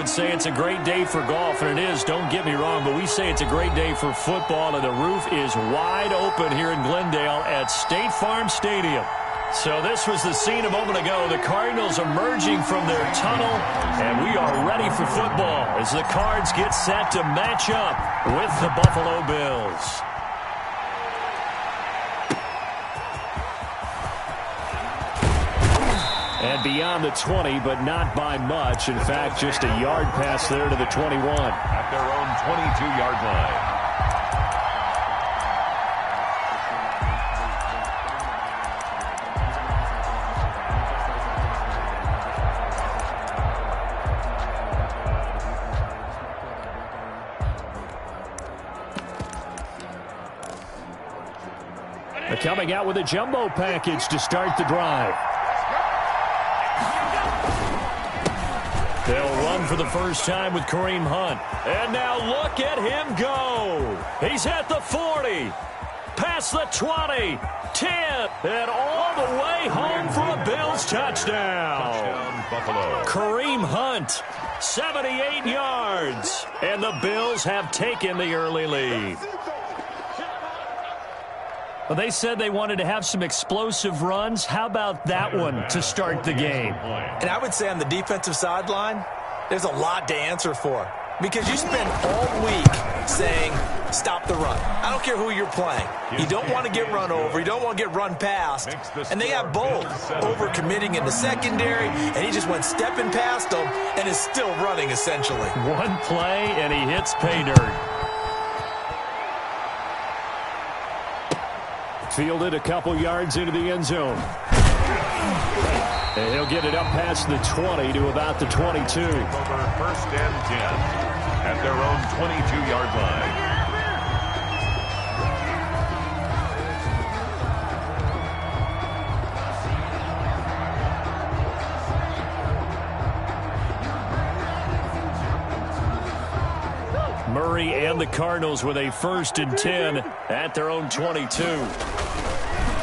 would say it's a great day for golf, and it is, don't get me wrong, but we say it's a great day for football, and the roof is wide open here in Glendale at State Farm Stadium. So this was the scene a moment ago. The Cardinals emerging from their tunnel, and we are ready for football as the Cards get set to match up with the Buffalo Bills. And beyond the 20, but not by much. In fact, just a yard pass there to the 21. At their own 22-yard line. They're coming out with a jumbo package to start the drive. They'll run for the first time with Kareem Hunt. And now look at him go. He's at the 40, past the 20, 10, and all the way home for a Bills touchdown. Buffalo. Kareem Hunt, 78 yards. And the Bills have taken the early lead. Well, they said they wanted to have some explosive runs. How about that one to start the game? And I would say on the defensive sideline, there's a lot to answer for. Because you spend all week saying, stop the run. I don't care who you're playing. You don't want to get run over. You don't want to get run past. And they got both. Overcommitting in the secondary, and he just went stepping past them and is still running, essentially. One play, and he hits pay dirt. Fielded a couple yards into the end zone. And he'll get it up past the 20 to about the 22. Over 1st and 10 at their own 22-yard line. Murray and the Cardinals with a 1st and 10 at their own 22.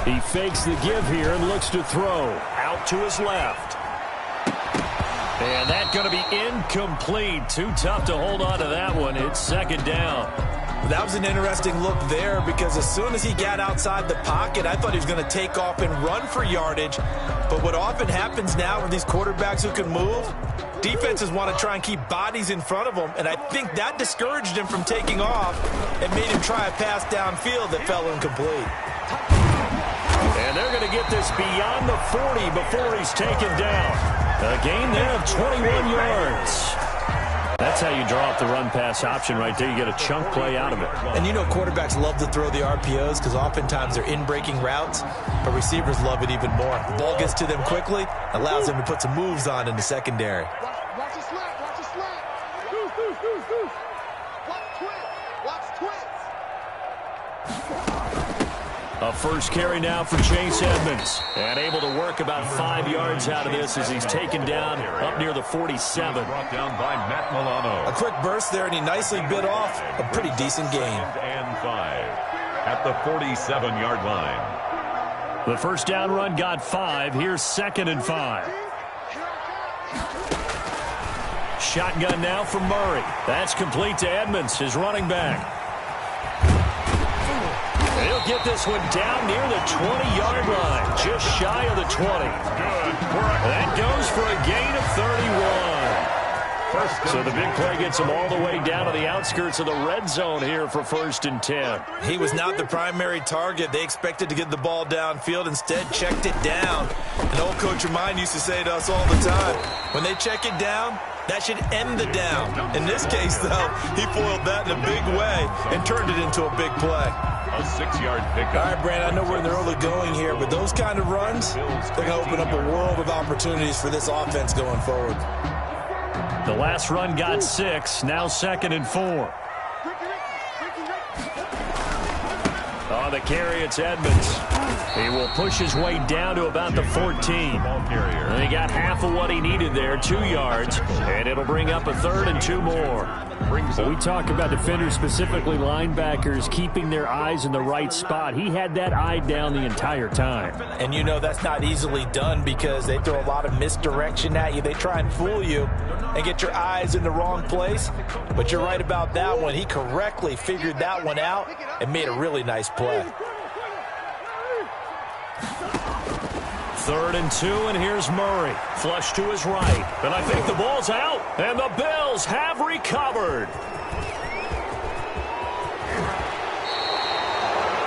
He fakes the give here and looks to throw. Out to his left. And that's going to be incomplete. Too tough to hold on to that one. It's 2nd down. That was an interesting look there because as soon as he got outside the pocket, I thought he was going to take off and run for yardage. But what often happens now with these quarterbacks who can move, defenses want to try and keep bodies in front of them, and I think that discouraged him from taking off and made him try a pass downfield that fell incomplete. And they're going to get this beyond the 40 before he's taken down. A gain there of 21 yards. That's how you draw up the run-pass option right there. You get a chunk play out of it. And you know quarterbacks love to throw the RPOs because oftentimes they're in-breaking routes, but receivers love it even more. The ball gets to them quickly, allows them to put some moves on in the secondary. Watch the slant, watch the slant. Deuce. Watch twins. A first carry now for Chase Edmonds. And able to work about 5 yards out of this as he's taken down up near the 47. Brought down by Matt Milano. A quick burst there, and he nicely bit off a pretty decent gain. And 5 at the 47-yard line. The first down run got 5. Here's 2nd and 5. Shotgun now for Murray. That's complete to Edmonds, his running back. He'll get this one down near the 20-yard line, just shy of the 20. Good. That goes for a gain of 31. So the big play gets him all the way down to the outskirts of the red zone here for 1st and 10. He was not the primary target. They expected to get the ball downfield. Instead, checked it down. An old coach of mine used to say to us all the time, when they check it down, that should end the down. In this case, though, he foiled that in a big way and turned it into a big play. A 6-yard pickup. All right, Brand, I know we're in the early going here, but those kind of runs, they're going to open up a world of opportunities for this offense going forward. The last run got 6, now 2nd and 4. On the carry, it's Edmonds. He will push his way down to about the 14. And he got half of what he needed there, 2 yards, and it'll bring up a 3rd and 2 more. We talk about defenders, specifically linebackers, keeping their eyes in the right spot. He had that eye down the entire time. And you know that's not easily done because they throw a lot of misdirection at you. They try and fool you and get your eyes in the wrong place. But you're right about that one. He correctly figured that one out and made a really nice play. 3rd and 2, and here's Murray. Flush to his right. And I think the ball's out, and the Bills have recovered.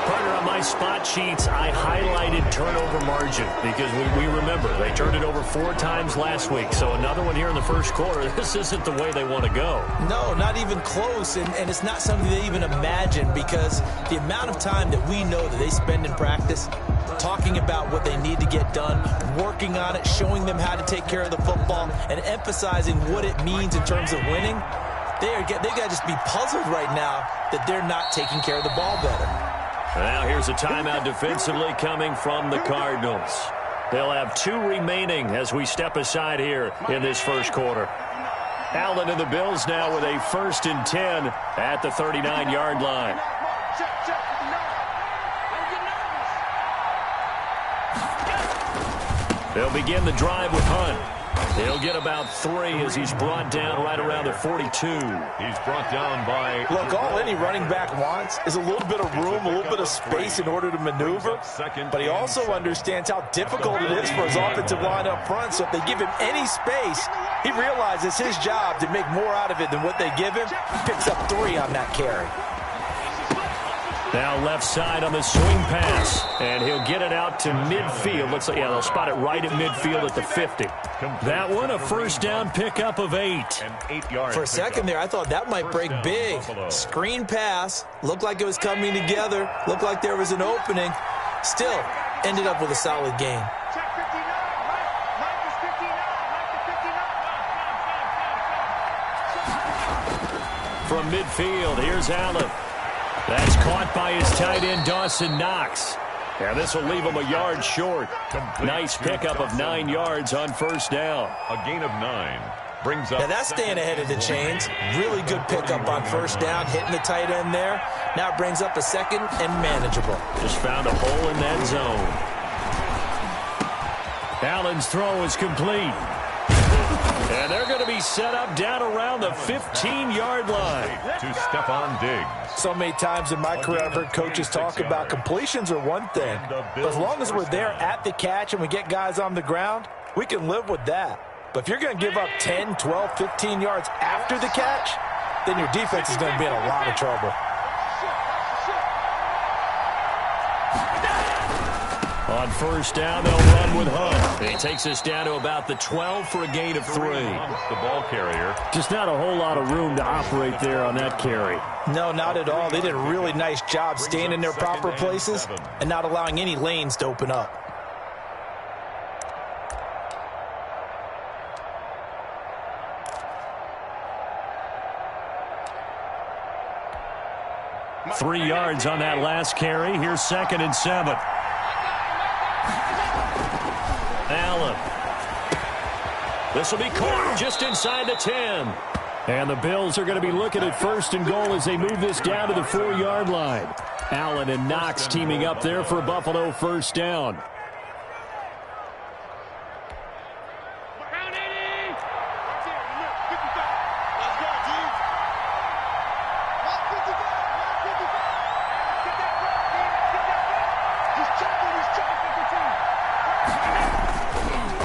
Partner, on my spot sheets, I highlighted turnover margin because we remember they turned it over 4 times last week. So another one here in the first quarter. This isn't the way they want to go. No, not even close, and it's not something they even imagine because the amount of time that we know that they spend in practice talking about what they need to get done, working on it, showing them how to take care of the football, and emphasizing what it means in terms of winning. They got to just be puzzled right now that they're not taking care of the ball better. Now here's a timeout defensively coming from the Cardinals. They'll have 2 remaining as we step aside here in this first quarter. Allen and the Bills now with a 1st and 10 at the 39-yard line. They'll begin the drive with Hunt. He'll get about 3 as he's brought down right around the 42. He's brought down by... Look, all any running back wants is a little bit of room, a little bit of space in order to maneuver. But he also understands how difficult it is for his offensive line up front. So if they give him any space, he realizes his job to make more out of it than what they give him. He picks up 3 on that carry. Now left side on the swing pass, and he'll get it out to midfield. Looks like, yeah, they'll spot it right at midfield at the 50. That one, a first down pickup of 8. For a second there, I thought that might break big. Screen pass, looked like it was coming together, looked like there was an opening. Still, ended up with a solid gain. From midfield, here's Allen. That's caught by his tight end, Dawson Knox. And this will leave him a yard short. Nice pickup of 9 yards on first down. A gain of 9 brings up... Now that's staying ahead of the chains. Really good pickup on first down, hitting the tight end there. Now it brings up a 2nd and manageable. Just found a hole in that zone. Allen's throw is complete. And they're going to be set up down around the 15-yard line. To Stephon Diggs. So many times in my career, I've heard coaches talk about completions are one thing. But as long as we're there at the catch and we get guys on the ground, we can live with that. But if you're going to give up 10, 12, 15 yards after the catch, then your defense is going to be in a lot of trouble. On first down, they'll run with Hunt. He takes us down to about the 12 for a gain of 3. The ball carrier. Just not a whole lot of room to operate there on that carry. No, not at all. They did a really nice job staying in their proper places and not allowing any lanes to open up. Three yards on that last carry. Here's 2nd and 7. Allen. This will be caught just inside the 10. And the Bills are going to be looking at 1st and goal as they move this down to the 4-yard line. Allen and Knox teaming up there for Buffalo first down.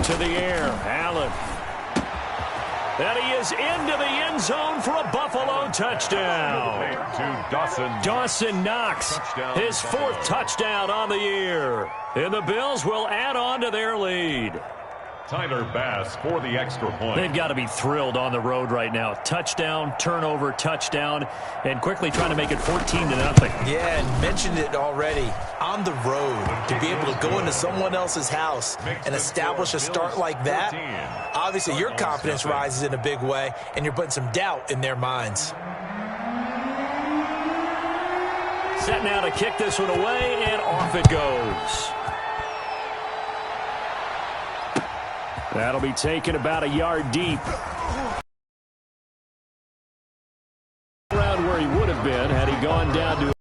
To the air, Allen. And he is into the end zone for a Buffalo touchdown. To Dawson Knox, his 4th touchdown on the year. And the Bills will add on to their lead. Tyler Bass for the extra point. They've got to be thrilled on the road right now. Touchdown, turnover, touchdown, and quickly trying to make it 14-0. Yeah, and mentioned it already. On the road, to be able to go into someone else's house and establish a start like that, obviously your confidence rises in a big way, and you're putting some doubt in their minds. Set now to kick this one away, and off it goes. That'll be taken about a yard deep. Around where he would have been had he gone down to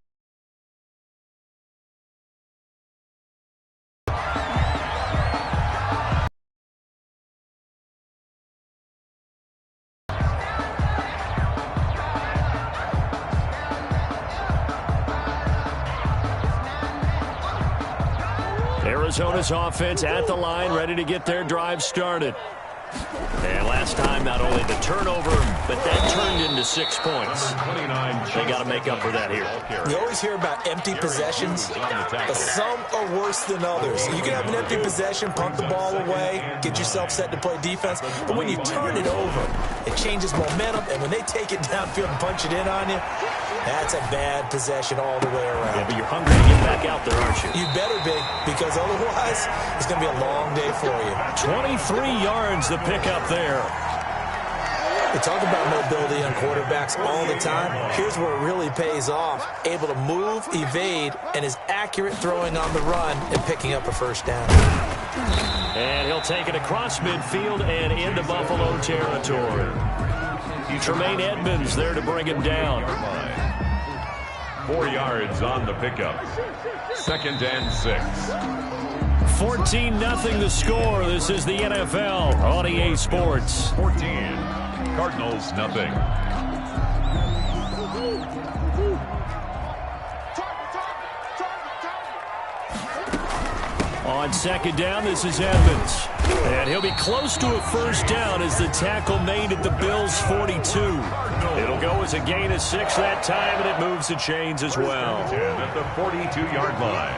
Arizona's offense at the line, ready to get their drive started. And last time, not only the turnover, but that turned into 6 points. They got to make up for that here. You always hear about empty possessions, but some are worse than others. You can have an empty possession, punt the ball away, get yourself set to play defense, but when you turn it over, it changes momentum, and when they take it downfield and punch it in on you, that's a bad possession all the way around. Yeah, but you're hungry to get back out there, aren't you? You better be, because otherwise, it's going to be a long day for you. 23 yards the pickup there. We talk about mobility on quarterbacks all the time. Here's where it really pays off. Able to move, evade, and is accurate throwing on the run and picking up a first down. And he'll take it across midfield and into Buffalo territory. Tremaine Edmonds there to bring him down. 4 yards on the pickup. 2nd and 6. 14-0 the score. This is the NFL on EA Sports. 14. Cardinals, nothing. On 2nd down, this is Edmonds. And he'll be close to a first down as the tackle made at the Bills' 42. It'll go as a gain of 6 that time, and it moves the chains as well. 10 at the 42-yard line.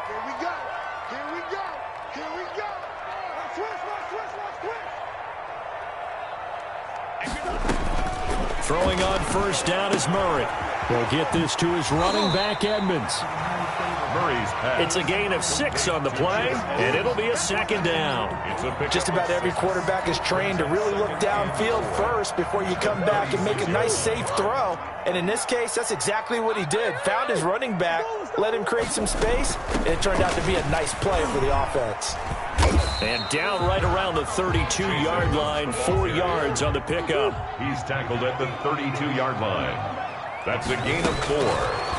Here we go. Here we go. Here we go. Switch. Throwing on first down is Murray. He'll get this to his running back, Edmonds. Murray's pass. It's a gain of 6 on the play, and it'll be a 2nd down. Just about every quarterback is trained to really look downfield first before you come back and make a nice, safe throw. And in this case, that's exactly what he did. Found his running back, let him create some space, and it turned out to be a nice play for the offense. And down right around the 32-yard line, 4 yards on the pickup. He's tackled at the 32-yard line. That's a gain of 4.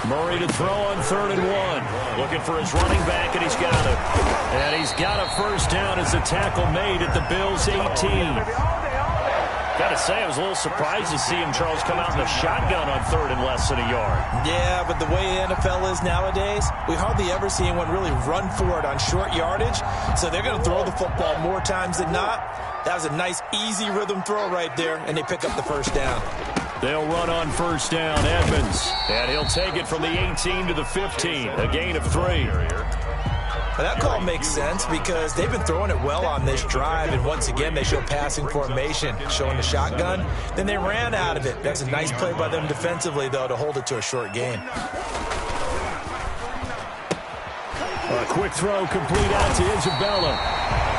Murray to throw on 3rd and 1. Looking for his running back, and he's got it. And he's got a first down as the tackle made at the Bills' 18. Got to say, I was a little surprised to see him, Charles, come out in the shotgun on 3rd and less than a yard. Yeah, but the way the NFL is nowadays, we hardly ever see anyone really run for it on short yardage. So they're going to throw the football more times than not. That was a nice, easy rhythm throw right there, and they pick up the first down. They'll run on first down, Edmonds. And he'll take it from the 18 to the 15, a gain of 3. Well, that call makes sense because they've been throwing it well on this drive, and once again, they show passing formation, showing the shotgun. Then they ran out of it. That's a nice play by them defensively, though, to hold it to a short gain. A quick throw complete out to Isabella.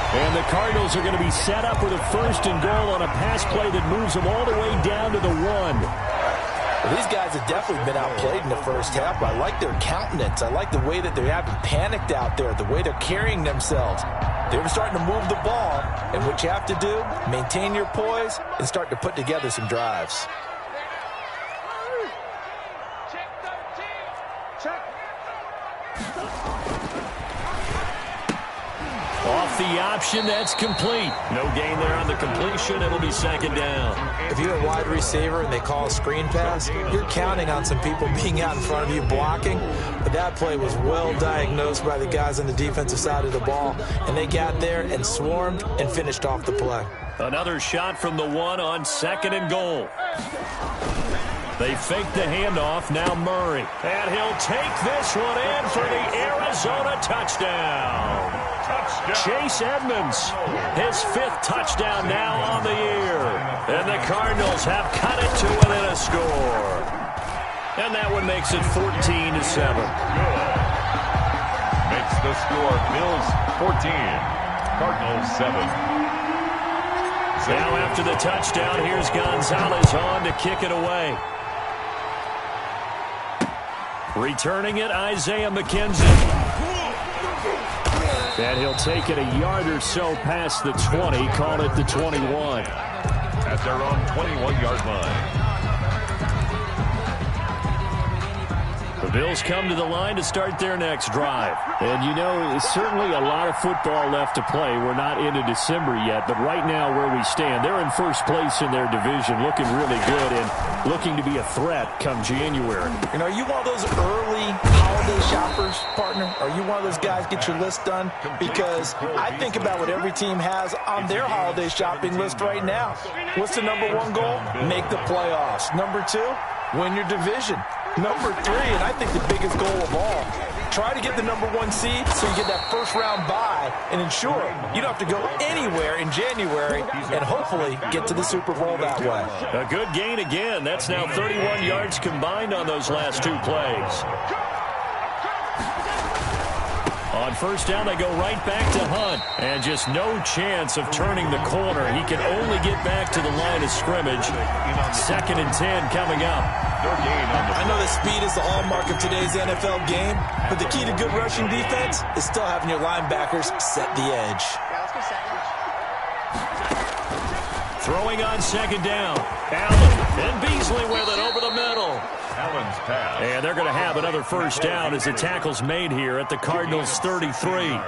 And the Cardinals are going to be set up with a 1st and goal on a pass play that moves them all the way down to the 1. Well, these guys have definitely been outplayed in the first half. I like their countenance. I like the way that they haven't panicked out there, the way they're carrying themselves. They're starting to move the ball, and what you have to do, maintain your poise and start to put together some drives. Off the option, that's complete. No gain there on the completion. It'll be 2nd down. If you're a wide receiver and they call a screen pass, you're counting on some people being out in front of you blocking. But that play was well diagnosed by the guys on the defensive side of the ball. And they got there and swarmed and finished off the play. Another shot from the 1 on 2nd and goal. They fake the handoff. Now Murray. And he'll take this one in for the Arizona touchdown. Chase Edmonds, his 5th touchdown now on the year. And the Cardinals have cut it to within a score. And that one makes it 14-7. Makes the score Bills 14, Cardinals 7. Now after the touchdown, here's Gonzalez on to kick it away. Returning it, Isaiah McKenzie. And he'll take it a yard or so past the 20, call it the 21. At their own 21-yard line. The Bills come to the line to start their next drive. And, you know, there's certainly a lot of football left to play. We're not into December yet, but right now where we stand, they're in first place in their division, looking really good and looking to be a threat come January. You know, are you one of those early holiday shoppers, partner? Are you one of those guys get your list done? Because I think about what every team has on their holiday shopping list right now. What's the number one goal? Make the playoffs. Number two, win your division. Number three, and I think the biggest goal of all, try to get the number one seed so you get that first round bye and ensure you don't have to go anywhere in January and hopefully get to the Super Bowl that way. A good gain again. That's now 31 yards combined on those last two plays. On first down, they go right back to Hunt. And just no chance of turning the corner. He can only get back to the line of scrimmage. 2nd and 10 coming up. I know that speed is the hallmark of today's NFL game, but the key to good rushing defense is still having your linebackers set the edge. Throwing on 2nd down. Allen and Beasley with it over the middle. Allen's pass. And they're going to have another first down as the tackle's made here at the Cardinals' 33.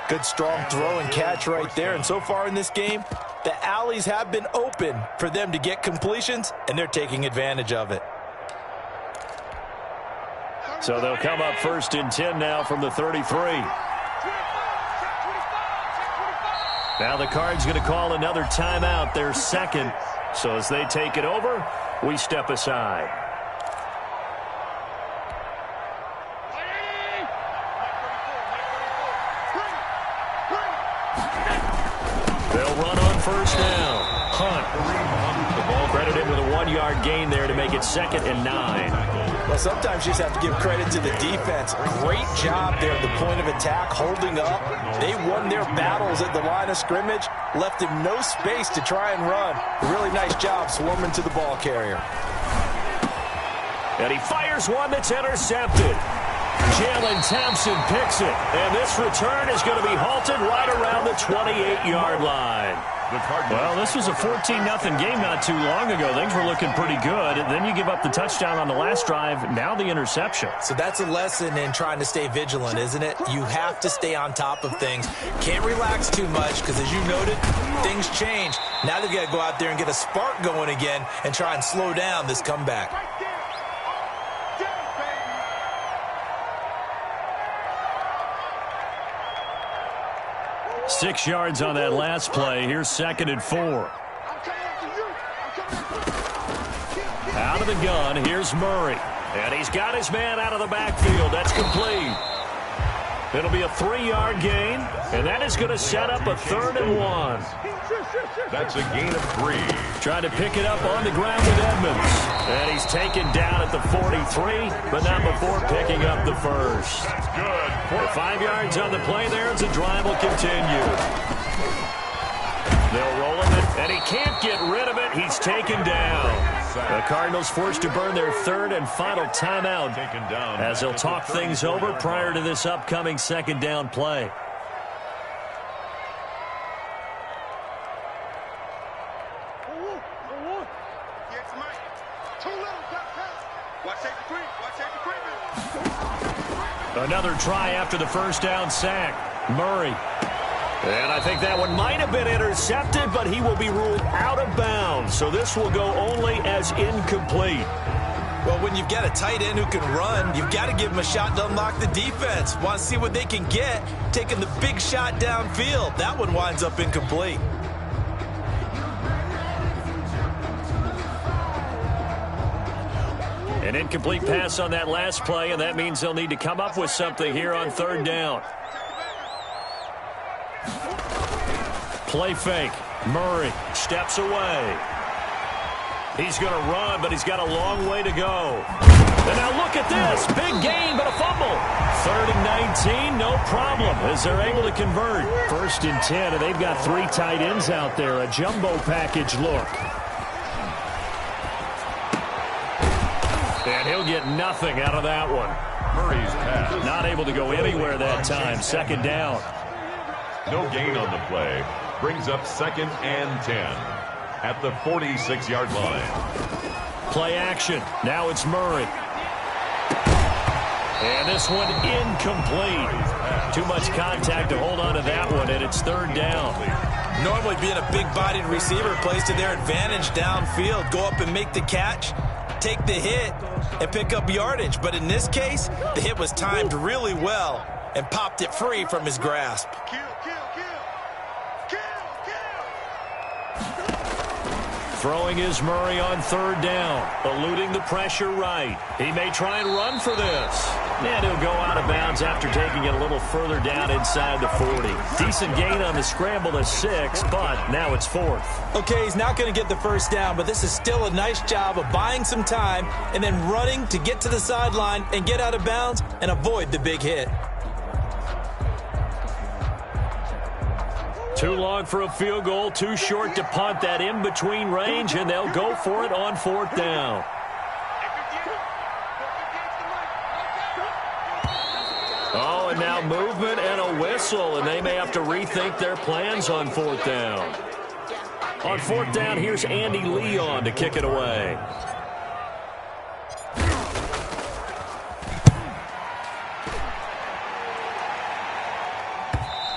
Good strong throw and catch right there. And so far in this game, the alleys have been open for them to get completions, and they're taking advantage of it. So they'll come up 1st and 10 now from the 33. Now the Cards going to call another timeout, their second. So as they take it over, we step aside. They'll run on first down. Hunt. The ball credited with a 1-yard gain there to make it 2nd and 9. Well, sometimes you just have to give credit to the defense. Great job there at the point of attack, holding up. They won their battles at the line of scrimmage, left him no space to try and run. Really nice job swarming to the ball carrier. And he fires one that's intercepted. Jalen Thompson picks it. And this return is going to be halted right around the 28-yard line. Well, this was a 14-0 game not too long ago. Things were looking pretty good. And then you give up the touchdown on the last drive. Now the interception. So that's a lesson in trying to stay vigilant, isn't it? You have to stay on top of things. Can't relax too much because, as you noted, things change. Now they've got to go out there and get a spark going again and try and slow down this comeback. Six yards on that last play. Here's 2nd and 4. Out of the gun, here's Murray. And he's got his man out of the backfield. That's complete. It'll be a 3-yard gain, and that is going to set up a 3rd and 1. That's a gain of 3. Trying to pick it up on the ground with Edmonds. And he's taken down at the 43, but not before picking up the first. That's good. 5 yards on the play there as the drive will continue. They'll roll him, and he can't get rid of it. He's taken down. The Cardinals forced to burn their 3rd and final timeout as they'll talk things over prior to this upcoming 2nd down play. Another try after the first down sack. Murray. And I think that one might have been intercepted, but he will be ruled out of bounds. So this will go only as incomplete. Well, when you've got a tight end who can run, you've got to give him a shot to unlock the defense. Want to see what they can get, taking the big shot downfield. That one winds up incomplete. An incomplete pass on that last play, and that means they'll need to come up with something here on 3rd down. Play fake. Murray steps away. He's going to run, but he's got a long way to go. And now look at this. Big gain, but a fumble. 3rd and 19, no problem, as they're able to convert. 1st and 10, and they've got 3 tight ends out there. A jumbo package look. And he'll get nothing out of that one. Murray's pass. Not able to go anywhere that time. Second down. No gain on the play. Brings up 2nd and 10 at the 46-yard line. Play action. Now it's Murray. And this one incomplete. Too much contact to hold on to that one, and it's 3rd down. Normally being a big-bodied receiver plays to their advantage downfield. Go up and make the catch, take the hit, and pick up yardage. But in this case, the hit was timed really well and popped it free from his grasp. Throwing is Murray on 3rd down, eluding the pressure right. He may try and run for this. And he'll go out of bounds after taking it a little further down inside the 40. Decent gain on the scramble to 6, but now it's 4th. Okay, he's not going to get the first down, but this is still a nice job of buying some time and then running to get to the sideline and get out of bounds and avoid the big hit. Too long for a field goal, too short to punt that in-between range, and they'll go for it on 4th down. Oh, and now movement and a whistle, and they may have to rethink their plans on 4th down. On 4th down, here's Andy Leon to kick it away.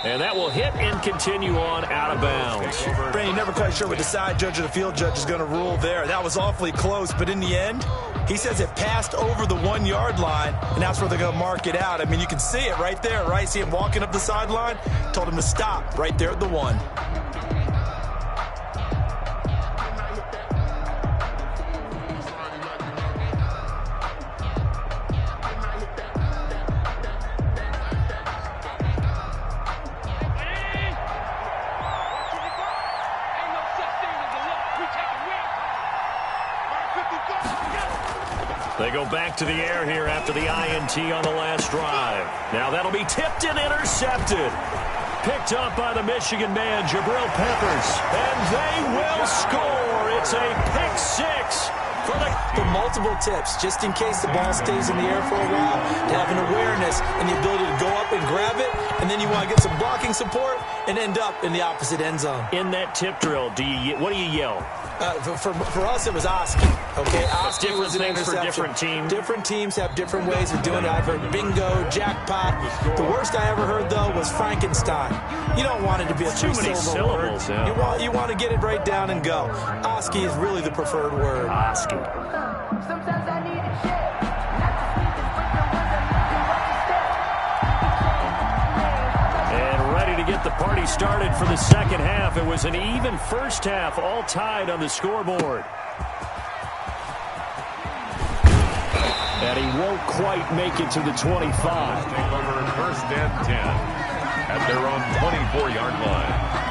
And that will hit and continue on out of bounds. Brandon, you're never quite sure what the side judge or the field judge is going to rule there. That was awfully close, but in the end, he says it passed over the 1-yard line, and that's where they're going to mark it out. I mean, you can see it right there, right? See him walking up the sideline? Told him to stop right there at the 1. They go back to the air here after the INT on the last drive. Now that'll be tipped and intercepted. Picked up by the Michigan man, Jabril Peppers. And they will score. It's a pick 6 for multiple tips, just in case the ball stays in the air for a while, to have an awareness and the ability to go up and grab it, and then you want to get some blocking support and end up in the opposite end zone. In that tip drill, what do you yell? For us, it was Oski. Okay, Oski was an things interception. For different teams. Different teams have different ways of doing it. I've heard bingo, jackpot. The worst I ever heard, though, was Frankenstein. You don't want it to be a too many syllables. Yeah. You want to get it right down and go. Oski is really the preferred word. Oski. Sometimes I need a check. And ready to get the party started for the second half. It was an even first half, all tied on the scoreboard. And he won't quite make it to the 25. Take over 1st and 10 at their own 24-yard line.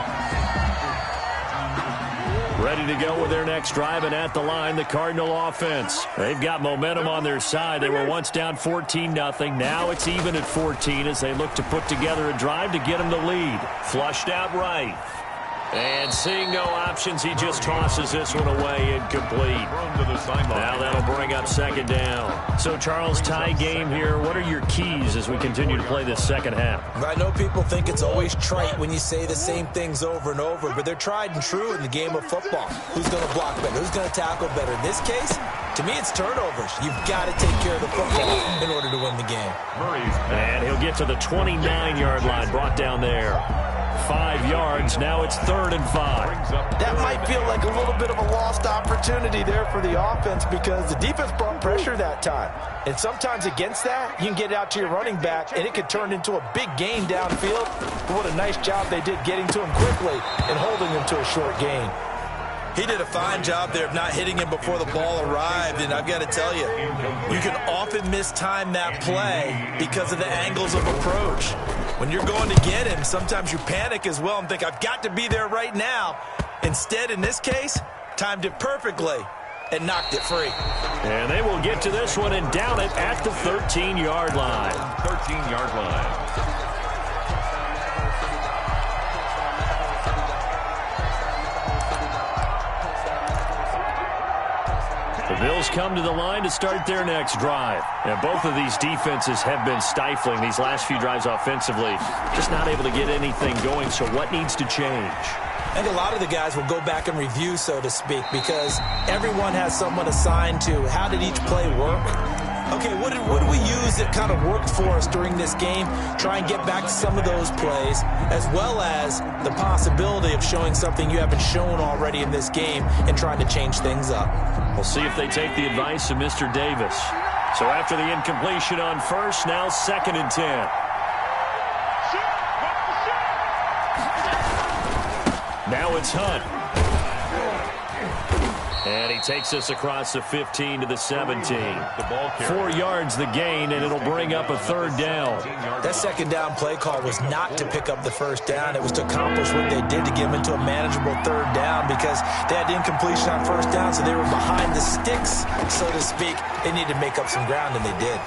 Ready to go with their next drive, and at the line, the Cardinal offense. They've got momentum on their side. They were once down 14-0. Now it's even at 14 as they look to put together a drive to get them the lead. Flushed out right. And seeing no options, he just tosses this one away, incomplete. Now that'll bring up second down. So, Charles, tie game here. What are your keys as we continue to play this second half? I know people think it's always trite when you say the same things over and over, but they're tried and true in the game of football. Who's going to block better? Who's going to tackle better? In this case, to me, it's turnovers. You've got to take care of the football in order to win the game. And he'll get to the 29-yard line, brought down there. 5 yards. Now it's 3rd and 5. That might feel like a little bit of a lost opportunity there for the offense because the defense brought pressure that time. And sometimes against that, you can get out to your running back, and it could turn into a big gain downfield. But what a nice job they did getting to him quickly and holding him to a short gain. He did a fine job there of not hitting him before the ball arrived, and I've got to tell you, you can often mistime that play because of the angles of approach. When you're going to get him, sometimes you panic as well and think, I've got to be there right now. Instead, in this case, timed it perfectly and knocked it free. And they will get to this one and down it at the 13-yard line. 13-yard line. The Bills come to the line to start their next drive. And both of these defenses have been stifling these last few drives offensively. Just not able to get anything going, so what needs to change? I think a lot of the guys will go back and review, so to speak, because everyone has someone assigned to how did each play work. Okay, what did we use that kind of worked for us during this game? Try and get back to some of those plays, as well as the possibility of showing something you haven't shown already in this game and trying to change things up. We'll see if they take the advice of Mr. Davis. So after the incompletion on first, now 2nd and 10. Now it's Hunt. And he takes us across the 15 to the 17. 4 yards the gain, and it'll bring up a 3rd down. That 2nd down play call was not to pick up the 1st down. It was to accomplish what they did to get them into a manageable 3rd down because they had incompletion on 1st down, so they were behind the sticks, so to speak. They needed to make up some ground, and they did.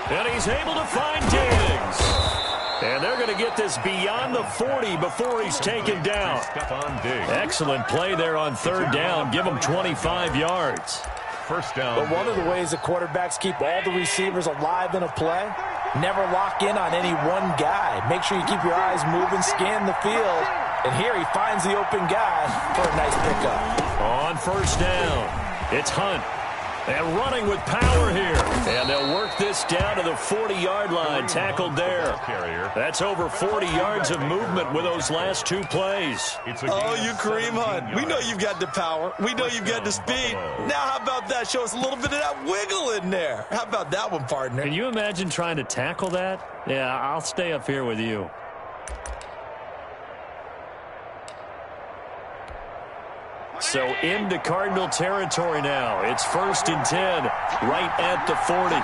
And he's able to find Diggs. And they're going to get this beyond the 40 before he's taken down. Excellent play there on 3rd down. Give him 25 yards. 1st down. But one of the ways the quarterbacks keep all the receivers alive in a play, never lock in on any one guy. Make sure you keep your eyes moving, scan the field. And here he finds the open guy for a nice pickup. On 1st down, it's Hunt. And running with power here. And they'll work this down to the 40-yard line. Tackled there. That's over 40 yards of movement with those last 2 plays. Oh, you Kareem Hunt. We know you've got the power. We know you've got the speed. Now how about that? Show us a little bit of that wiggle in there. How about that one, partner? Can you imagine trying to tackle that? Yeah, I'll stay up here with you. So into Cardinal territory now. It's 1st and 10, right at the 40.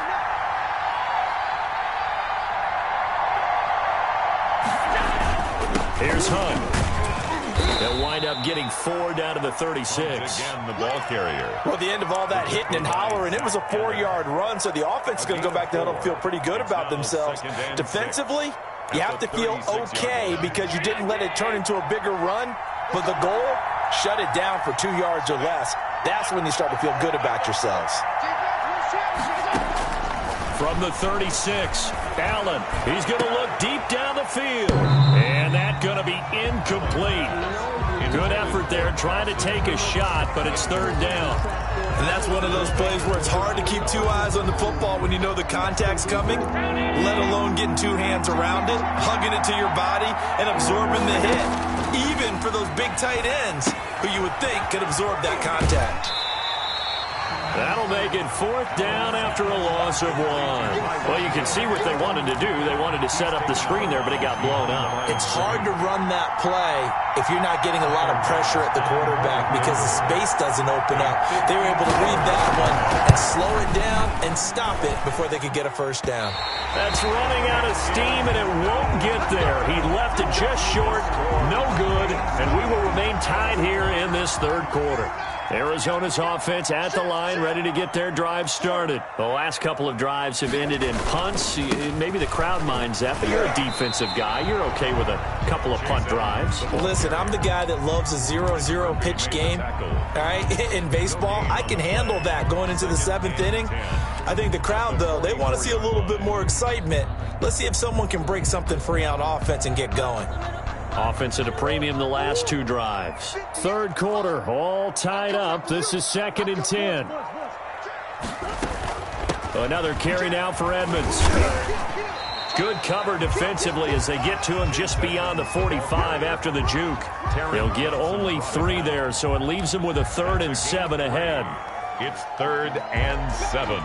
Here's Hunt. They'll wind up getting 4 down to the 36. Again, the ball carrier. Well, the end of all that hitting and hollering, it was a 4-yard run, so the offense is going to go back to huddle and feel pretty good about themselves. Defensively, you have to feel okay because you didn't let it turn into a bigger run, but the goal, shut it down for 2 yards or less. That's when you start to feel good about yourselves. From the 36, Allen. He's going to look deep down the field. And that's going to be incomplete. Good effort there trying to take a shot, but it's 3rd down. And that's one of those plays where it's hard to keep 2 eyes on the football when you know the contact's coming, let alone getting 2 hands around it, hugging it to your body, and absorbing the hit. Even for those big tight ends who you would think could absorb that contact. That'll make it 4th down after a loss of 1. Well, you can see what they wanted to do. They wanted to set up the screen there, but it got blown up. It's hard to run that play if you're not getting a lot of pressure at the quarterback because the space doesn't open up. They were able to read that one and slow it down and stop it before they could get a 1st down. That's running out of steam, and it won't get there. He left it just short, no good, and we will remain tied here in this 3rd quarter. Arizona's offense at the line, ready to get their drive started. The last couple of drives have ended in punts. Maybe the crowd minds that, but you're a defensive guy. You're okay with a couple of punt drives. Listen, I'm the guy that loves a 0-0 pitch game. All right, in baseball, I can handle that going into the 7th inning. I think the crowd, though, they want to see a little bit more excitement. Let's see if someone can break something free on offense and get going. Offense at a premium the last 2 drives. 3rd quarter, all tied up. This is 2nd and 10. Another carry now for Edmonds. Good cover defensively as they get to him just beyond the 45 after the juke. They'll get only 3 there, so it leaves them with a 3rd and 7 ahead. It's 3rd and 7.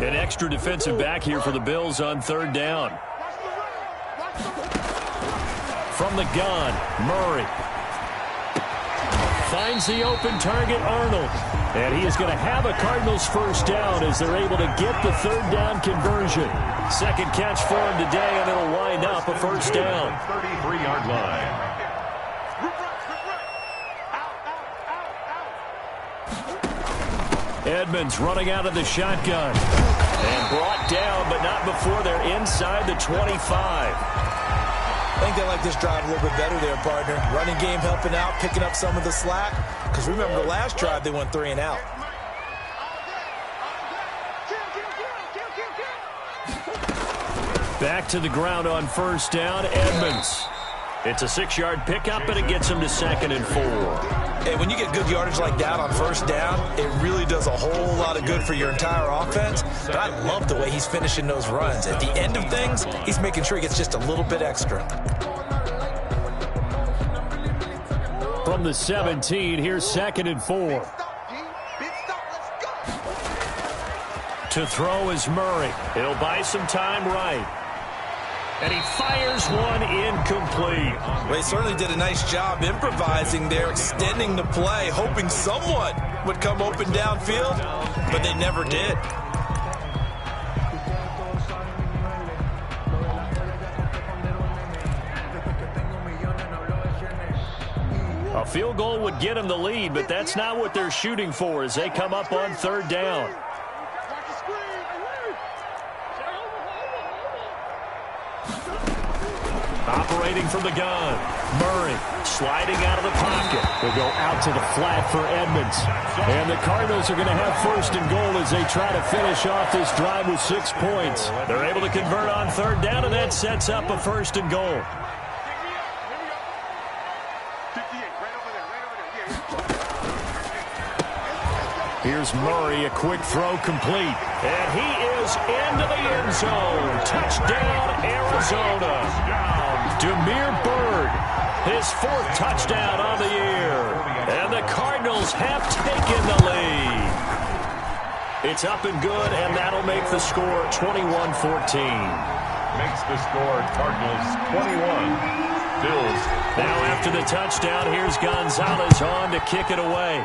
An extra defensive back here for the Bills on 3rd down. From the gun, Murray. Finds the open target, Arnold. And he is going to have a Cardinals 1st down as they're able to get the 3rd down conversion. 2nd catch for him today, and it'll wind up a 1st down. 33-yard line. Edmonds running out of the shotgun. And brought down, but not before they're inside the 25. I think they like this drive a little bit better there, partner. Running game helping out, picking up some of the slack. Because remember, the last drive, they went 3 and out. Back to the ground on first down, Edmonds. It's a 6-yard pickup, and it gets him to 2nd and 4. And when you get good yardage like that on first down, it really does a whole lot of good for your entire offense. But I love the way he's finishing those runs. At the end of things, he's making sure he gets just a little bit extra. From the 17, here's 2nd and 4. To throw is Murray. He'll buy some time right. And he fires one incomplete. Well, he certainly did a nice job improvising there, extending the play, hoping someone would come open downfield, but they never did. A field goal would get him the lead, but that's not what they're shooting for as they come up on 3rd down. Operating from the gun, Murray sliding out of the pocket. They'll go out to the flat for Edmonds. And the Cardinals are going to have 1st and goal as they try to finish off this drive with 6 points. They're able to convert on 3rd down, and that sets up a 1st and goal. Here's Murray, a quick throw complete. And he is into the end zone. Touchdown, Arizona. Demir Bird, his 4th touchdown on the year. And the Cardinals have taken the lead. It's up and good, and that'll make the score 21-14. Makes the score Cardinals 21. Bills. Now after the touchdown, here's Gonzalez on to kick it away.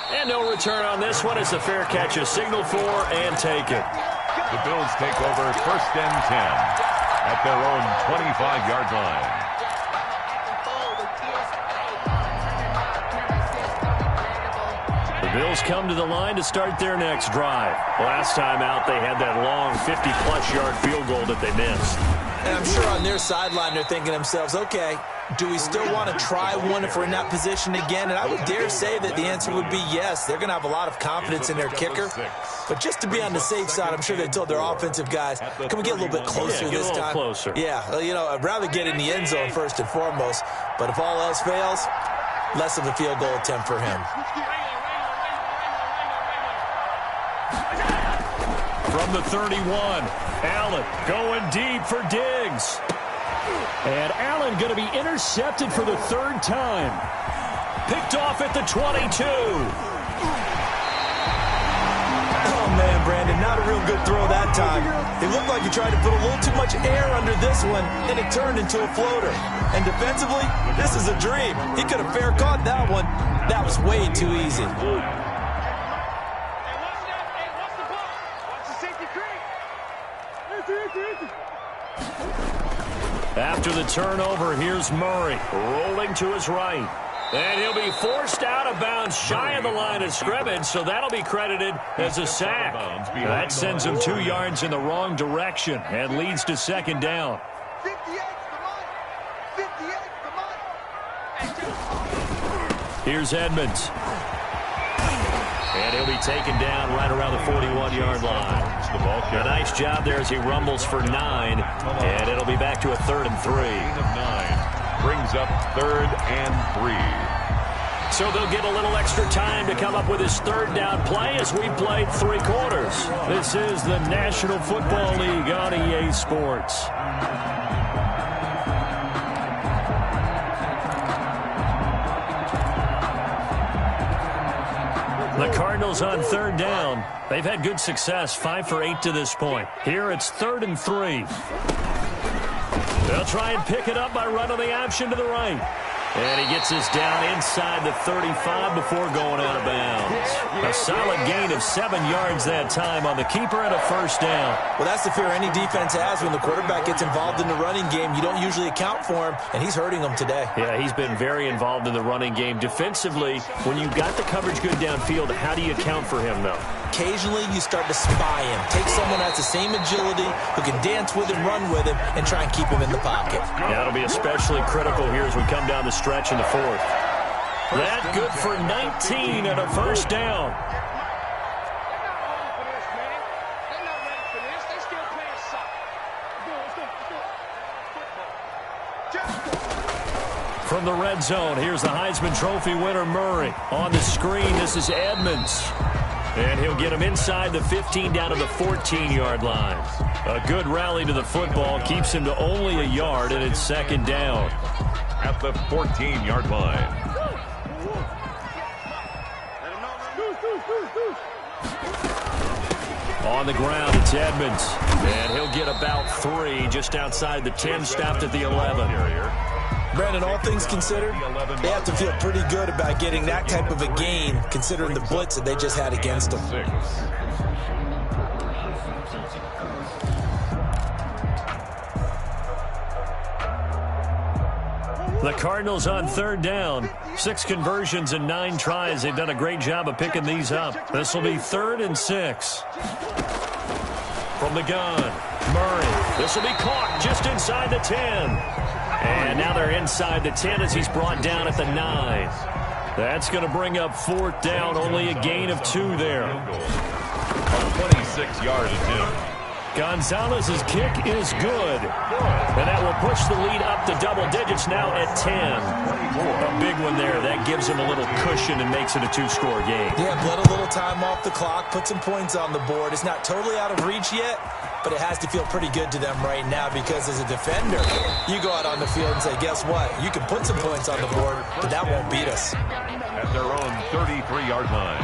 And no return on this one as the fair catch is signaled for and taken. The Bills take over 1st and 10 at their own 25-yard line. The Bills come to the line to start their next drive. Last time out, they had that long 50-plus yard field goal that they missed. And I'm sure on their sideline they're thinking to themselves, okay, do we still want to try one if we're in that position again? And I would dare say that the answer would be yes. They're going to have a lot of confidence in their kicker. But just to be on the safe side, I'm sure they told their offensive guys, can we get a little bit closer this time? Get a little closer. Yeah, well, you know, I'd rather get in the end zone first and foremost. But if all else fails, less of a field goal attempt for him. From the 31, Allen going deep for Diggs. And Allen going to be intercepted for the 3rd time. Picked off at the 22. Oh, man, Brandon, not a real good throw that time. It looked like he tried to put a little too much air under this one, and it turned into a floater. And defensively, this is a dream. He could have fair caught that one. That was way too easy. After the turnover, here's Murray rolling to his right. And he'll be forced out of bounds shy of the line of scrimmage, so that'll be credited as a sack. That sends him 2 yards in the wrong direction and leads to 2nd down. Here's Edmonds. And he'll be taken down right around the 41-yard line. A nice job there as he rumbles for 9, and it'll be back to a 3rd and 3. Brings up 3rd and 3. So they'll get a little extra time to come up with his 3rd down play as we played 3 quarters. This is the National Football League on EA Sports. The Cardinals on 3rd down. They've had good success, 5 for 8 to this point. Here it's 3rd and 3. They'll try and pick it up by running the option to the right. And he gets this down inside the 35 before going out of bounds. A solid gain of 7 yards that time on the keeper and a first down. Well, that's the fear any defense has when the quarterback gets involved in the running game. You don't usually account for him, and he's hurting them today. Yeah, he's been very involved in the running game. Defensively, when you got the coverage good downfield, how do you account for him, though? Occasionally, you start to spy him. Take someone that has the same agility, who can dance with him, run with him, and try and keep him in the pocket. That'll be especially critical here as we come down the stretch in the fourth. That good for 19 and a first down. From the red zone, here's the Heisman Trophy winner, Murray. On the screen, this is Edmonds. And he'll get him inside the 15 down to the 14-yard line. A good rally to the football keeps him to only a yard, and it's second down. At the 14-yard line. On the ground, it's Edmonds. And he'll get about 3 just outside the 10, stopped at the 11. Brandon, all things considered, they have to feel pretty good about getting that type of a gain, considering the blitz that they just had against them. The Cardinals on third down. 6 conversions and 9 tries. They've done a great job of picking these up. This will be 3rd and 6. From the gun, Murray. This will be caught just inside the 10. And now they're inside the 10 as he's brought down at the 9. That's going to bring up 4th down. Only a gain of 2 there. A 26-yard attempt. Gonzalez's kick is good. And that will push the lead up to double digits now at 10. A big one there. That gives him a little cushion and makes it a 2-score game. Yeah, bled a little time off the clock, put some points on the board. It's not totally out of reach yet, but it has to feel pretty good to them right now because as a defender, you go out on the field and say, guess what? You can put some points on the board, but that won't beat us. At their own 33-yard line.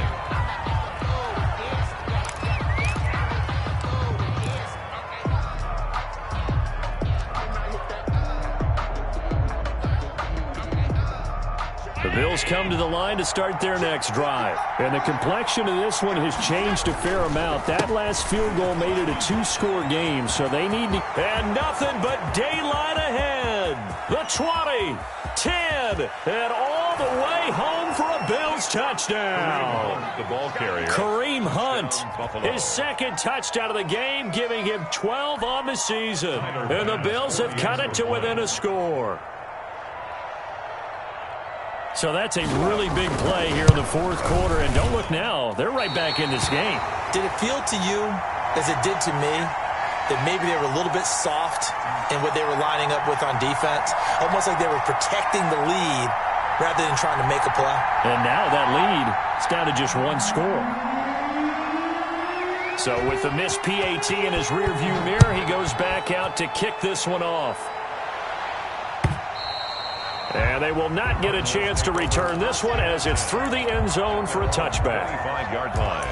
The Bills come to the line to start their next drive. And the complexion of this one has changed a fair amount. That last field goal made it a 2-score game, so they need to... And nothing but daylight ahead. The 20, 10, and all the way home for a Bills touchdown. The ball carrier. Kareem Hunt, his 2nd touchdown of the game, giving him 12 on the season. And the Bills have cut it to within a score. So that's a really big play here in the 4th quarter. And don't look now, they're right back in this game. Did it feel to you, as it did to me, that maybe they were a little bit soft in what they were lining up with on defense? Almost like they were protecting the lead rather than trying to make a play. And now that lead is down to just 1 score. So with the missed PAT in his rearview mirror, he goes back out to kick this one off. And they will not get a chance to return this one as it's through the end zone for a touchback. 25-yard line.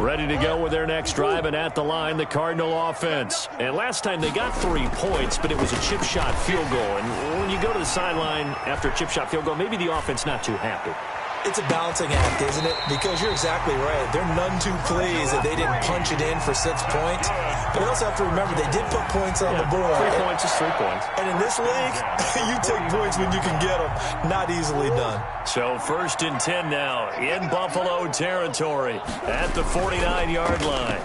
Ready to go with their next drive, and at the line, the Cardinal offense. And last time they got 3 points, but it was a chip shot field goal. And when you go to the sideline after a chip shot field goal, maybe the offense not too happy. It's a balancing act, isn't it? Because you're exactly right. They're none too pleased that they didn't punch it in for 6 points. But you also have to remember they did put points on the board. 3 points is 3 points. And in this league, you take points when you can get them. Not easily done. So 1st and 10 now in Buffalo territory at the 49-yard line.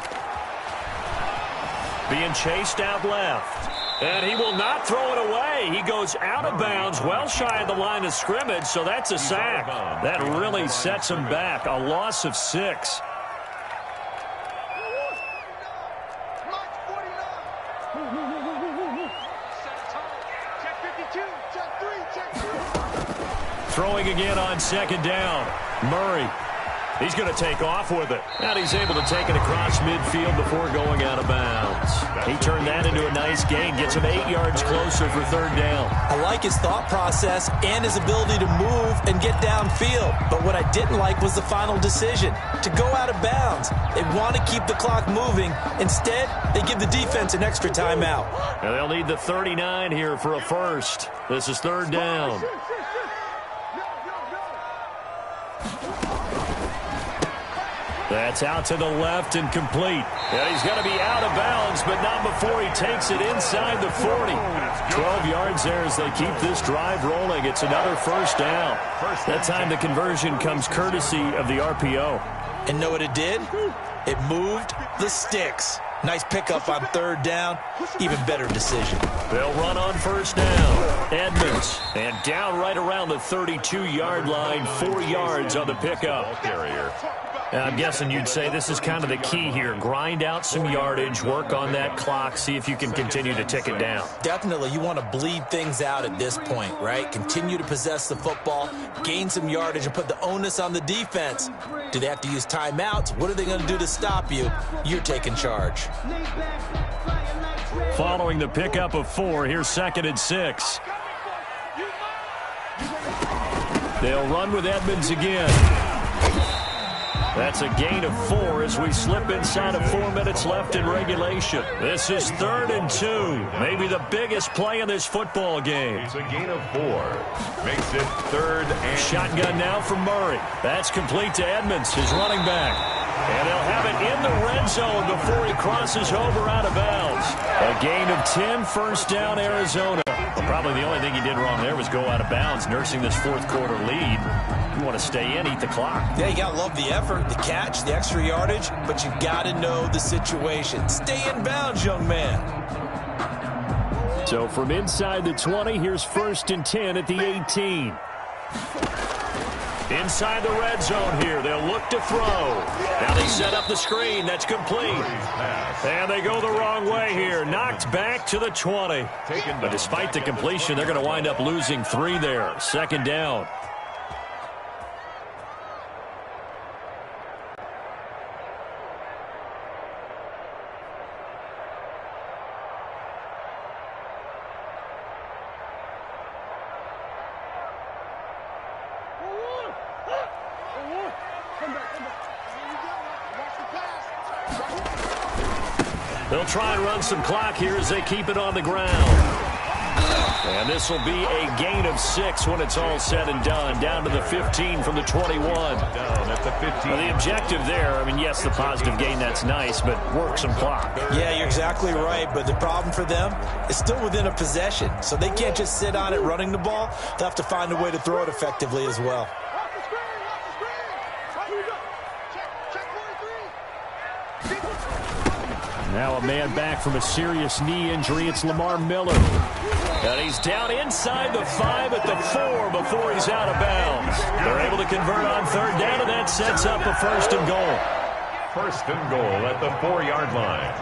Being chased out left. And he will not throw it away. He goes out of bounds, well shy of the line of scrimmage, so that's a sack. That really sets him back. A loss of 6. Throwing again on 2nd down. Murray. He's going to take off with it. And he's able to take it across midfield before going out of bounds. He turned that into a nice gain. Gets him 8 yards closer for third down. I like his thought process and his ability to move and get downfield. But what I didn't like was the final decision, to go out of bounds. They want to keep the clock moving. Instead, they give the defense an extra timeout. Now they'll need the 39 here for a first. This is third down. That's out to the left and complete. And he's going to be out of bounds, but not before he takes it inside the 40. 12 yards there as they keep this drive rolling. It's another first down. That time the conversion comes courtesy of the RPO. And know what it did? It moved the sticks. Nice pickup on third down. Even better decision. They'll run on first down. Edmonds. And down right around the 32-yard line. 4 yards on the pickup. And I'm guessing you'd say this is kind of the key here. Grind out some yardage. Work on that clock. See if you can continue to tick it down. Definitely. You want to bleed things out at this point, right? Continue to possess the football. Gain some yardage and put the onus on the defense. Do they have to use timeouts? What are they going to do to stop you? You're taking charge. Following the pickup of 4, here's 2nd and 6. They'll run with Edmonds again. That's a gain of 4 as we slip inside of 4 minutes left in regulation. This is 3rd and 2. Maybe the biggest play in this football game. It's a gain of 4. Makes it 3rd and... Shotgun now from Murray. That's complete to Edmonds, his running back. And they'll have it in the red zone before he crosses over out of bounds. A gain of 10, first down, Arizona. Well, probably the only thing he did wrong there was go out of bounds, nursing this fourth quarter lead. You want to stay in, eat the clock. Yeah, you got to love the effort, the catch, the extra yardage, but you got to know the situation. Stay in bounds, young man. So from inside the 20, here's 1st and 10 at the 18. Inside the red zone here. They'll look to throw. Now they set up the screen. That's complete. And they go the wrong way here. Knocked back to the 20. But despite the completion, they're going to wind up losing 3 there. 2nd down. They'll try and run some clock here as they keep it on the ground. And this will be a gain of 6 when it's all said and done. Down to the 15 from the 21. Down at the 15. Well, the objective there, I mean, yes, the positive gain, that's nice, but work some clock. Yeah, you're exactly right. But the problem for them is still within a possession. So they can't just sit on it running the ball. They'll have to find a way to throw it effectively as well. Now a man back from a serious knee injury. It's Lamar Miller. And he's down inside the 5 at the 4 before he's out of bounds. They're able to convert on third down, and that sets up a 1st and goal. 1st and goal at the 4-yard line.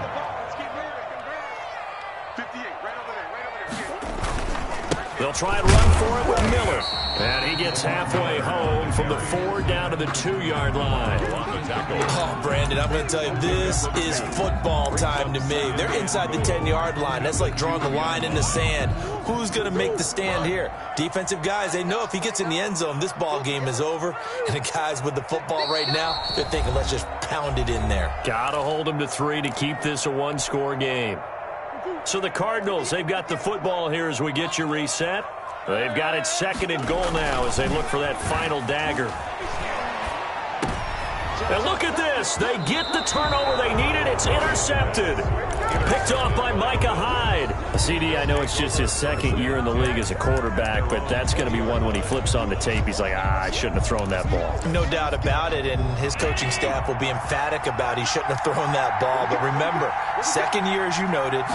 They'll try and run for it with Miller. And he gets halfway home from the 4 down to the 2-yard line. Oh, Brandon, I'm going to tell you, this is football time to me. They're inside the 10-yard line. That's like drawing the line in the sand. Who's going to make the stand here? Defensive guys, they know if he gets in the end zone, this ball game is over. And the guys with the football right now, they're thinking, let's just pound it in there. Got to hold them to 3 to keep this a 1-score game. So the Cardinals, they've got the football here as we get you reset. They've got it 2nd and goal now as they look for that final dagger. And look at this. They get the turnover they needed. It's intercepted. Picked off by Micah Hyde. CD, I know it's just his 2nd year in the league as a quarterback, but that's going to be one when he flips on the tape. He's like, I shouldn't have thrown that ball. No doubt about it, and his coaching staff will be emphatic about he shouldn't have thrown that ball. But remember, 2nd year, as you noted,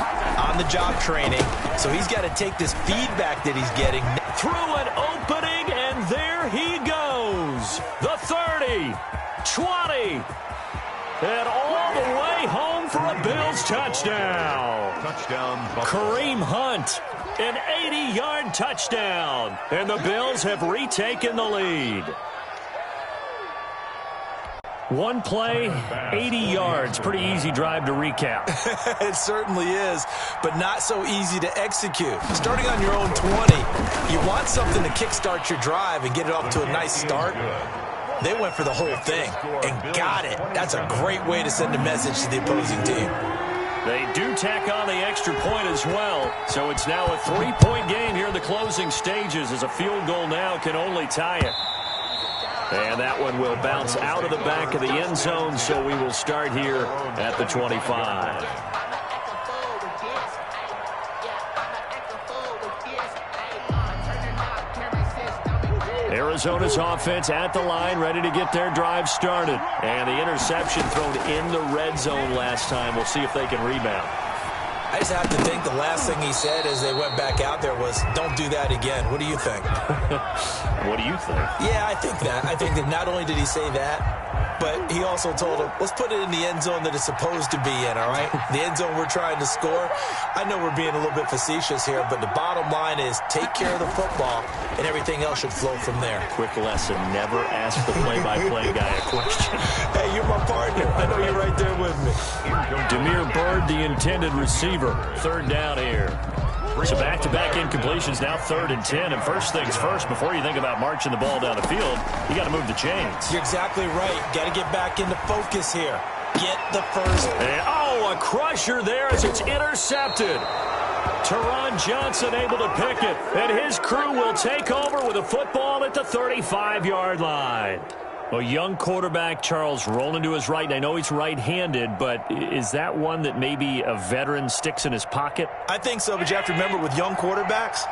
on-the-job training, so he's got to take this feedback that he's getting. Through an opening, and there he goes. The 30. 20, and all the way home for a Bills touchdown. Touchdown. Kareem Hunt, an 80-yard touchdown, and the Bills have retaken the lead. One play, 80 yards. Pretty easy drive to recap. It certainly is, but not so easy to execute. Starting on your own 20, you want something to kickstart your drive and get it off to a nice start. They went for the whole thing and got it. That's a great way to send a message to the opposing team. They do tack on the extra point as well. So it's now a 3-point game here in the closing stages, as a field goal now can only tie it. And that one will bounce out of the back of the end zone, so we will start here at the 25. Arizona's offense at the line, ready to get their drive started. And the interception thrown in the red zone last time. We'll see if they can rebound. I just have to think the last thing he said as they went back out there was, don't do that again. What do you think? What do you think? Yeah, I think that. I think that not only did he say that, but he also told him, let's put it in the end zone that it's supposed to be in, all right? The end zone we're trying to score. I know we're being a little bit facetious here, but the bottom line is take care of the football, and everything else should flow from there. Quick lesson, never ask the play-by-play guy a question. Hey, you're my partner. I know you're right there with me. Demir Bird, the intended receiver. Third down here. So back-to-back incompletions, now 3rd and 10. And first things first, before you think about marching the ball down the field, you got to move the chains. You're exactly right. Got to get back into focus here. Get the first. And, a crusher there as it's intercepted. Teron Johnson able to pick it, and his crew will take over with a football at the 35-yard line. Well, young quarterback Charles rolling to his right. I know he's right-handed, but is that one that maybe a veteran sticks in his pocket? I think so, but you have to remember with young quarterbacks,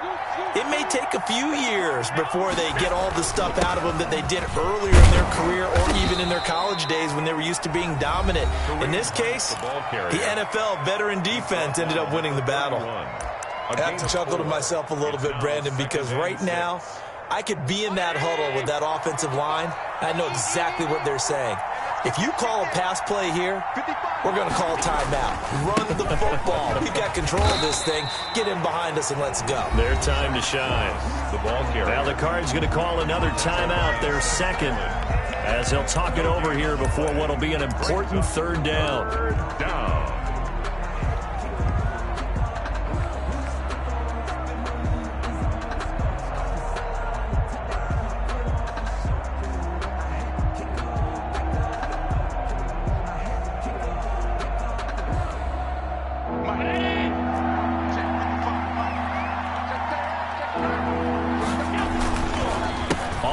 it may take a few years before they get all the stuff out of them that they did earlier in their career or even in their college days when they were used to being dominant. In this case, the NFL veteran defense ended up winning the battle. I have to chuckle to myself a little bit, Brandon, because right now, I could be in that huddle with that offensive line. I know exactly what they're saying. If you call a pass play here, we're going to call timeout. Run the football. We've got control of this thing. Get in behind us and let's go. Their time to shine. The ball carrier. Now the Cards going to call another timeout, their second, as they'll talk it over here before what will be an important third down. Third down.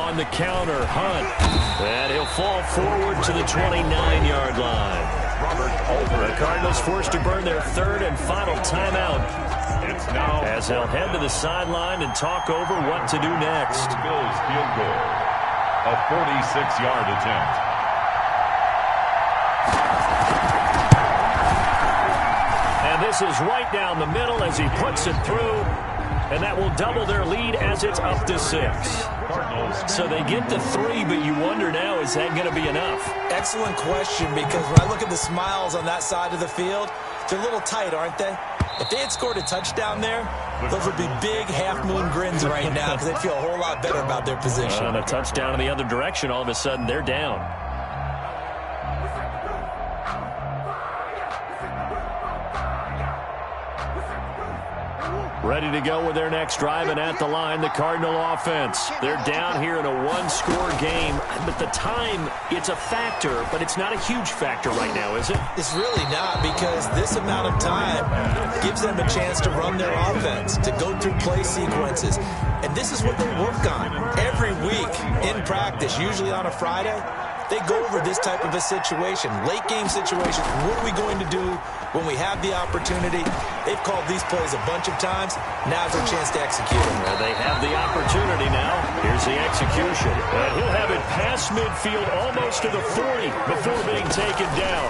The counter, Hunt, and he'll fall forward to the 29-yard line. The Cardinals forced to burn their third and final timeout as they'll head to the sideline and talk over what to do next. Bills field goal, a 46-yard attempt. And this is right down the middle as he puts it through. And that will double their lead as it's up to 6. So they get to 3, but you wonder now, is that going to be enough? Excellent question, because when I look at the smiles on that side of the field, they're a little tight, aren't they? If they had scored a touchdown there, those would be big half-moon grins right now because they'd feel a whole lot better about their position. On a touchdown in the other direction, all of a sudden they're down. Ready to go with their next drive, and at the line, the Cardinal offense. They're down here in a one-score game, but the time, it's a factor, but it's not a huge factor right now, is it? It's really not, because this amount of time gives them a chance to run their offense, to go through play sequences. And this is what they work on every week in practice, usually on a Friday. They go over this type of a situation, late game situation. What are we going to do when we have the opportunity? They've called these plays a bunch of times. Now's their chance to execute them. Well, they have the opportunity now. Here's the execution. And he'll have it past midfield, almost to the 40 before being taken down.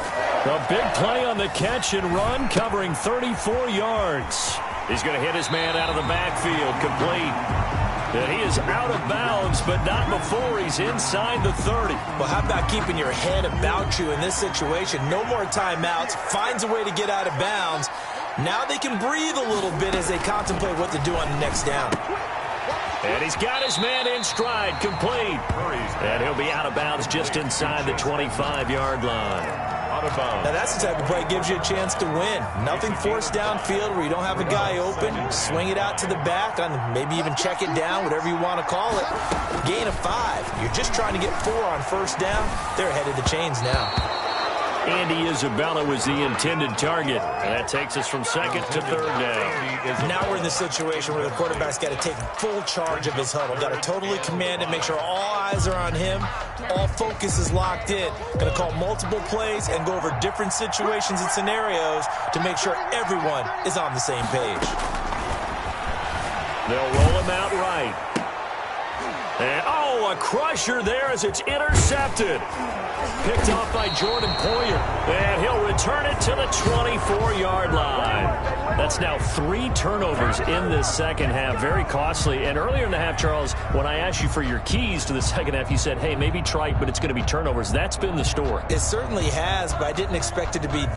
A big play on the catch and run, covering 34 yards. He's going to hit his man out of the backfield, complete. And he is out of bounds, but not before he's inside the 30. Well, how about keeping your head about you in this situation? No more timeouts. Finds a way to get out of bounds. Now they can breathe a little bit as they contemplate what to do on the next down. And he's got his man in stride, complete. And he'll be out of bounds just inside the 25-yard line. Out of bounds. Now, that's the type of play that gives you a chance to win. Nothing forced downfield where you don't have a guy open. Swing it out to the back, and maybe even check it down, whatever you want to call it. Gain of 5. You're just trying to get 4 on first down. They're ahead of the chains now. Andy Isabella was the intended target. And that takes us from second to third down. Now we're in the situation where the quarterback's got to take full charge of his huddle. Got to totally command it, make sure all eyes are on him. All focus is locked in. Going to call multiple plays and go over different situations and scenarios to make sure everyone is on the same page. They'll roll him out right. And, a crusher there as it's intercepted. Picked off by Jordan Poyer. And he'll return it to the 24-yard line. That's now 3 turnovers in this second half. Very costly. And earlier in the half, Charles, when I asked you for your keys to the second half, you said, hey, maybe trite, but it's going to be turnovers. That's been the story. It certainly has, but I didn't expect it to be